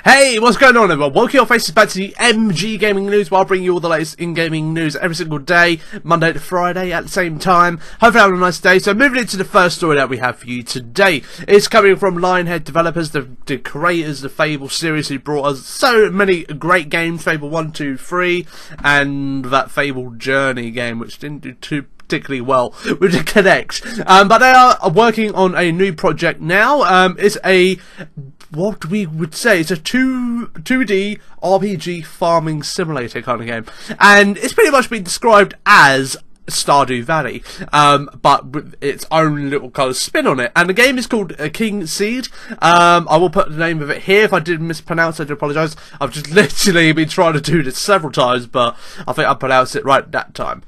Hey, what's going on everyone? Welcome your faces back to the MG Gaming News, where I'll bring you all the latest in gaming news every single day, Monday to Friday at the same time. Hopefully having a nice day. So moving into the first story that we have for you today. It's coming from Lionhead developers, the creators of the Fable series, who brought us so many great games, Fable 1, 2, 3, and that Fable Journey game, which didn't do too particularly well with the Connect. But they are working on a new project now. It's a, what we would say, it's a 2D RPG farming simulator kind of game. And it's pretty much been described as Stardew Valley, but with its own little kind of spin on it. And the game is called King Seed. I will put the name of it here. If I did mispronounce, I do apologise. I've just literally been trying to do this several times, but I think I pronounced it right that time.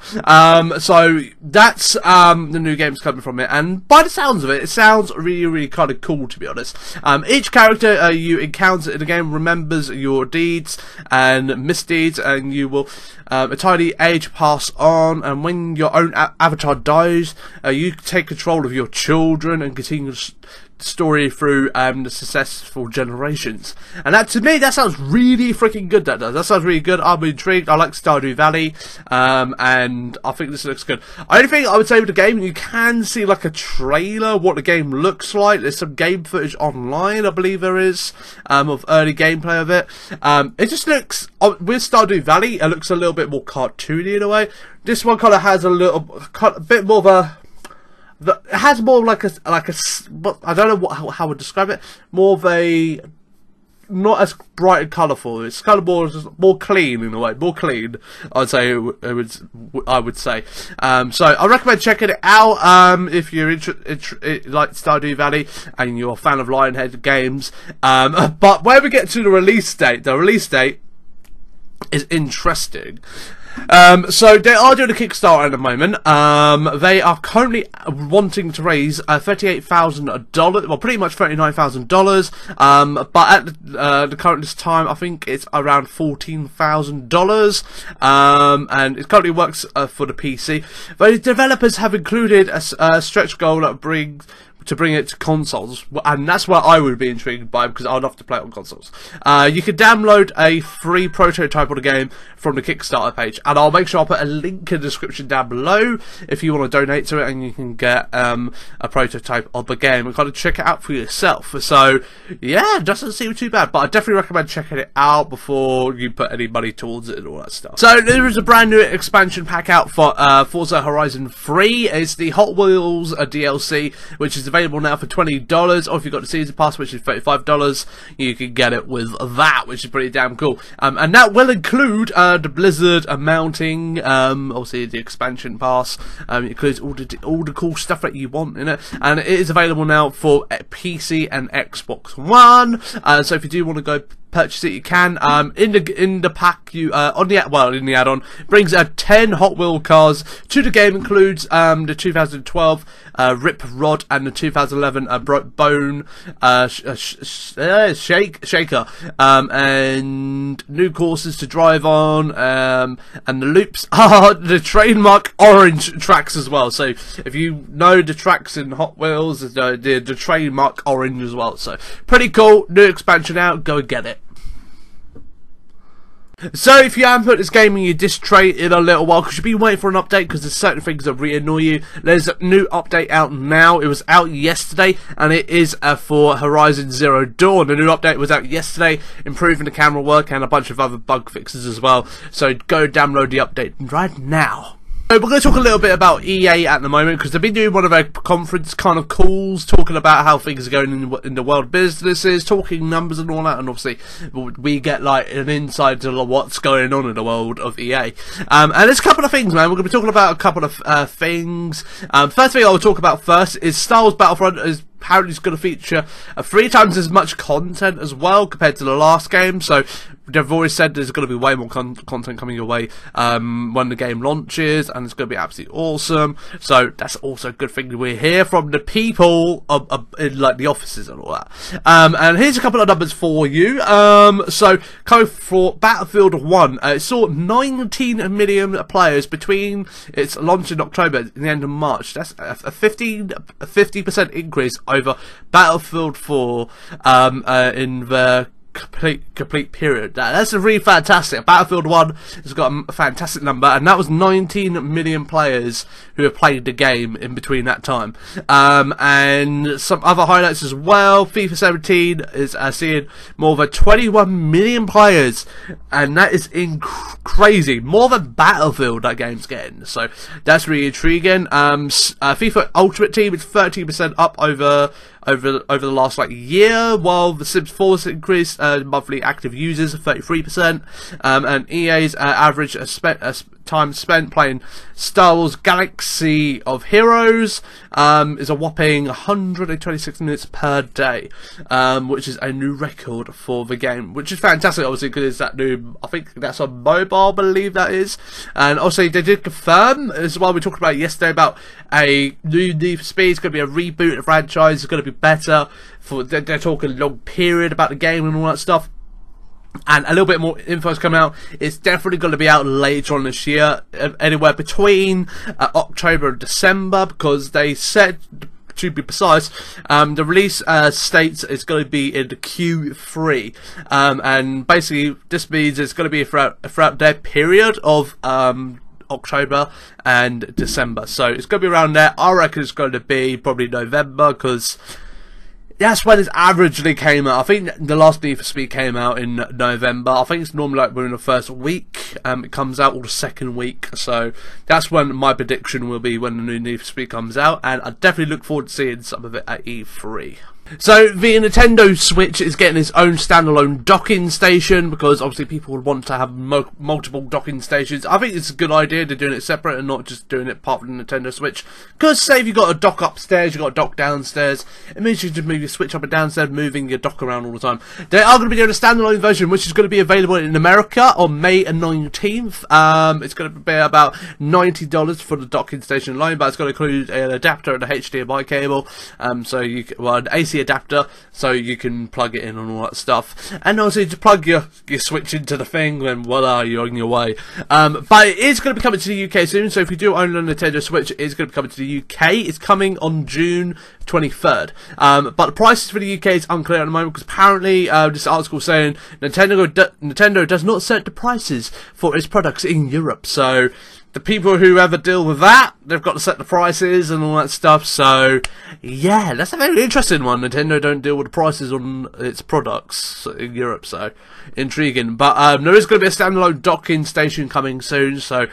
So that's the new game's coming from it, and by the sounds of it, it sounds really kind of cool, to be honest. Each character you encounter in the game remembers your deeds and misdeeds, and you will entirely age pass on, and when your own avatar dies, you take control of your children and continue the story through the successful generations. And that, to me, that sounds really freaking good. That does. That sounds really good. I'm intrigued. I like Stardew Valley, and I think this looks good. Only thing I would say with the game, you can see like a trailer what the game looks like. There's some game footage online, I believe there is, of early gameplay of it. It just looks, with Stardew Valley, it looks a little bit more cartoony in a way. This one kind of has a bit more of a, it has more like a, I don't know how I would describe it. More of a, not as bright and colourful. It's kind of more clean in a way. More clean, I'd say. I would say. So I recommend checking it out. If you're like Stardew Valley and you're a fan of Lionhead games. But when we get to the release date is interesting. So they are doing a Kickstarter at the moment. They are currently wanting to raise $38,000, well, pretty much $39,000. But at the current time, I think it's around $14,000. And it currently works for the PC. The developers have included a stretch goal that bring it to consoles, and that's what I would be intrigued by, because I'd love to play it on consoles. You can download a free prototype of the game from the Kickstarter page, and I'll make sure I'll put a link in the description down below if you want to donate to it, and you can get a prototype of the game and kind of check it out for yourself. So yeah, it doesn't seem too bad, but I definitely recommend checking it out before you put any money towards it and all that stuff. So there is a brand new expansion pack out for Forza Horizon 3. It's the Hot Wheels DLC, which is available now for $20, or if you've got the season pass, which is $35, you can get it with that, which is pretty damn cool. And that will include the Blizzard mounting, obviously the expansion pass. It includes all the cool stuff that you want in it, and it is available now for PC and Xbox One. So if you do want to go purchase it, you can. In the pack, you in the add-on, brings 10 Hot Wheel cars to the game. Includes the 2012 Rip Rod and the 2011 Bone Shaker, and new courses to drive on, and the loops are the trademark orange tracks as well. So if you know the tracks in Hot Wheels, the trademark orange as well. So pretty cool. New expansion out. Go and get it. So if you haven't put this game in your disc tray in a little while, because you've been waiting for an update, because there's certain things that really annoy you, there's a new update out now. It was out yesterday, and it is for Horizon Zero Dawn. The new update was out yesterday, improving the camera work and a bunch of other bug fixes as well. So go download the update right now. So we're going to talk a little bit about EA at the moment, because they've been doing one of their conference kind of calls, talking about how things are going in the world of businesses, talking numbers and all that, and obviously we get like an insight to what's going on in the world of EA. And there's a couple of things, man. We're going to be talking about a couple of things. First thing I will talk about first is Star Wars Battlefront is apparently going to feature 3 times as much content as well compared to the last game. So they've always said there's going to be way more content coming your way when the game launches, and it's going to be absolutely awesome. So that's also a good thing we hear from the people in like the offices and all that. And here's a couple of numbers for you. So coming for Battlefield 1, it saw 19 million players between its launch in October and the end of March. That's a 50% increase over Battlefield 4 in the complete period. That's really fantastic. Battlefield 1 has got a fantastic number, and that was 19 million players who have played the game in between that time. And some other highlights as well. FIFA 17 is seeing more than 21 million players, and that is crazy. More than Battlefield that game's getting. So that's really intriguing. FIFA Ultimate Team is 13% up over the last year, while the Sims 4 has increased monthly active users 33%, and EA's average time spent playing Star Wars Galaxy of Heroes is a whopping 126 minutes per day, which is a new record for the game, which is fantastic, obviously, because it's that new, I think that's on mobile, I believe that is. And also they did confirm as well, we talked about yesterday, about a new Need for Speed. It's going to be a reboot of the franchise. It's going to be better. They're talking long period about the game and all that stuff. And a little bit more info is coming out. It's definitely going to be out later on this year, anywhere between October and December, because they said, to be precise, the release states it's going to be in Q3, and basically this means it's going to be throughout their period of October and December. So it's going to be around there. I reckon it's going to be probably November, because that's when it averagely came out. I think the last Need for Speed came out in November. I think it's normally within the first week. It comes out, or the second week. So that's when my prediction will be, when the new Need for Speed comes out. And I definitely look forward to seeing some of it at E3. So the Nintendo Switch is getting its own standalone docking station, because obviously people would want to have multiple docking stations. I think it's a good idea they're doing it separate and not just doing it part of the Nintendo Switch, because say if you've got a dock upstairs, you've got a dock downstairs, it means you can just move your Switch up and down instead of moving your dock around all the time. They are going to be doing a standalone version, which is going to be available in America on May 19th. It's going to be about $90 for the docking station alone, but it's going to include an adapter and a HDMI cable, so you can, well, an AC adapter, so you can plug it in and all that stuff. And also, you just plug your Switch into the thing, then voila, you're on your way. But it is going to be coming to the UK soon, so if you do own a Nintendo Switch, it is going to be coming to the UK. It's coming on June 23rd. But the prices for the UK is unclear at the moment, because apparently this article saying Nintendo does not set the prices for its products in Europe. So the people who ever deal with that, they've got to set the prices and all that stuff. So yeah, that's a very interesting one. Nintendo don't deal with the prices on its products in Europe, so intriguing. But there is going to be a standalone docking station coming soon, so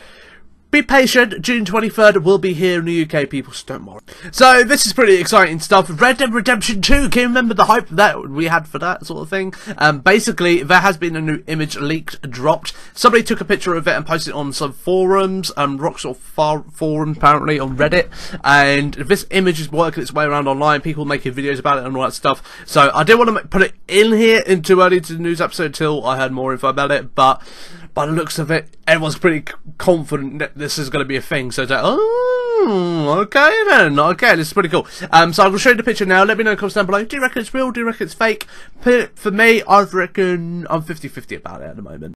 be patient. June 23rd will be here in the UK, people, so don't worry. So this is pretty exciting stuff. Red Dead Redemption 2, can you remember the hype that we had for that sort of thing? Basically, there has been a new image leaked, dropped. Somebody took a picture of it and posted it on some forums, Rockstar forum apparently, on Reddit, and this image is working its way around online, people making videos about it and all that stuff. So I didn't want to put it in here too early to the news episode until I had more info about it, but by the looks of it, everyone's pretty confident that this is going to be a thing. So it's like, oh, okay then, okay, this is pretty cool. So I'm going to show you the picture now. Let me know in the comments down below. Do you reckon it's real? Do you reckon it's fake? For me, I reckon I'm 50-50 about it at the moment.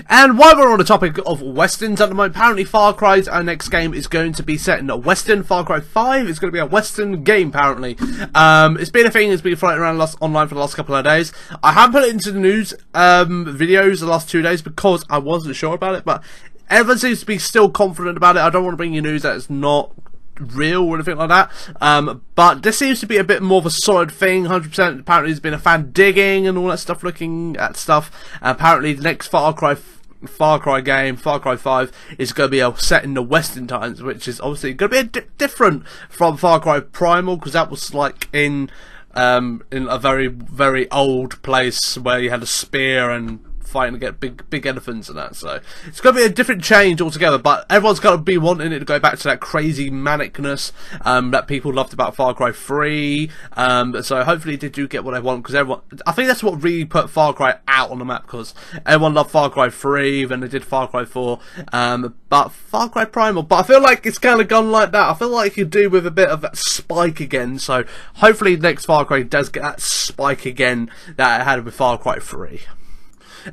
And while we're on the topic of westerns at the moment, apparently Far Cry's next game is going to be set in a western. Far Cry 5 is going to be a western game, apparently. It's been a thing that's been floating around online for the last couple of days. I haven't put it into the news videos the last 2 days because I wasn't sure about it, but everyone seems to be still confident about it. I don't want to bring you news that it's not real or anything like that, but this seems to be a bit more of a solid thing. 100%. Apparently there's been a fan digging and all that stuff, looking at stuff. Apparently the next Far Cry game, Far Cry 5, is going to be set in the Western times, which is obviously going to be different from Far Cry Primal, because that was like in a very, very old place where you had a spear and fighting to get big elephants and that. So it's going to be a different change altogether, but everyone's going to be wanting it to go back to that crazy manicness that people loved about Far Cry 3. So hopefully they do get what they want, because I think that's what really put Far Cry out on the map, because everyone loved Far Cry 3, then they did Far Cry 4, but Far Cry Primal, but I feel like it's kind of gone like that. I feel like it could do with a bit of that spike again, so hopefully next Far Cry does get that spike again that it had with Far Cry 3.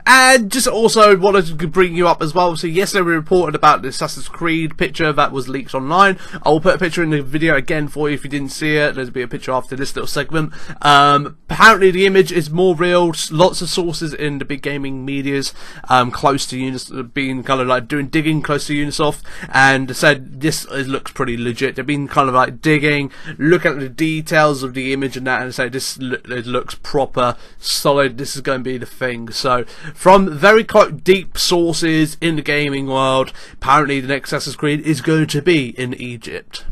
And just also wanted to bring you up as well. So yesterday we reported about the Assassin's Creed picture that was leaked online. I will put a picture in the video again for you if you didn't see it. There'll be a picture after this little segment. Apparently the image is more real. Lots of sources in the big gaming medias close to Ubisoft, being kind of like doing digging close to Ubisoft, and said this looks pretty legit. They've been kind of like digging, look at the details of the image and that, and say this it looks proper, solid. This is going to be the thing. So from very quite deep sources in the gaming world, apparently the next Assassin's Creed is going to be in Egypt.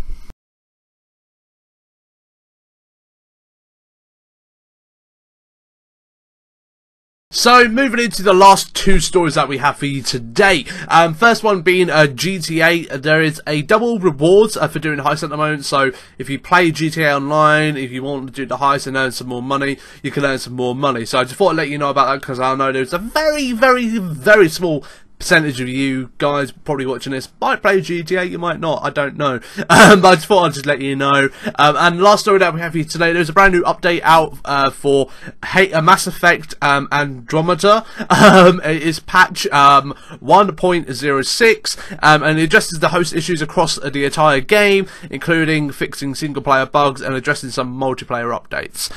So moving into the last two stories that we have for you today. First one being GTA. There is a double rewards for doing the heist at the moment. So if you play GTA Online, if you want to do the heist and earn some more money, you can earn some more money. So I just thought I'd let you know about that, because I know there's a very small percentage of you guys probably watching this might play GTA, you might not, I don't know. But I just thought I'd just let you know. And last story that we have for you today, there's a brand new update out for Mass Effect Andromeda. It is patch 1.06, and it addresses the host issues across the entire game, including fixing single player bugs and addressing some multiplayer updates.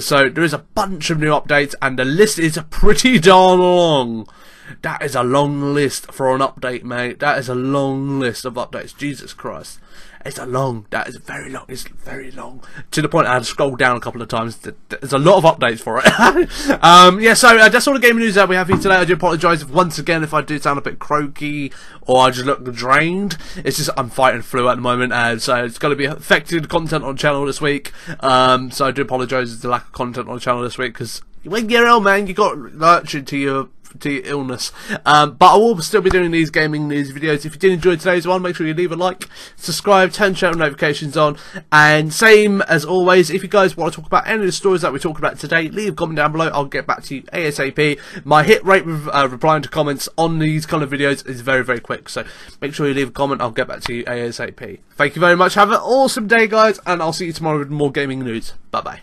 So there is a bunch of new updates, and the list is pretty darn long. That is a long list for an update, mate. That is a long list of updates. Jesus Christ. That is very long. It's very long. To the point I had to scroll down a couple of times. There's a lot of updates for it. Yeah, so that's all the gaming news that we have here today. I do apologise once again if I do sound a bit croaky or I just look drained. It's just I'm fighting flu at the moment, so it's going to be affected content on the channel this week. So I do apologise for the lack of content on the channel this week, because when you're ill, man, you got nurtured to your illness. But I will still be doing these gaming news videos. If you did enjoy today's one, make sure you leave a like, subscribe, turn channel notifications on, and same as always, if you guys want to talk about any of the stories that we talked about today, leave a comment down below. I'll get back to you ASAP. My hit rate with replying to comments on these kind of videos is very quick, so make sure you leave a comment. I'll get back to you ASAP. Thank you very much. Have an awesome day, guys, and I'll see you tomorrow with more gaming news. Bye bye.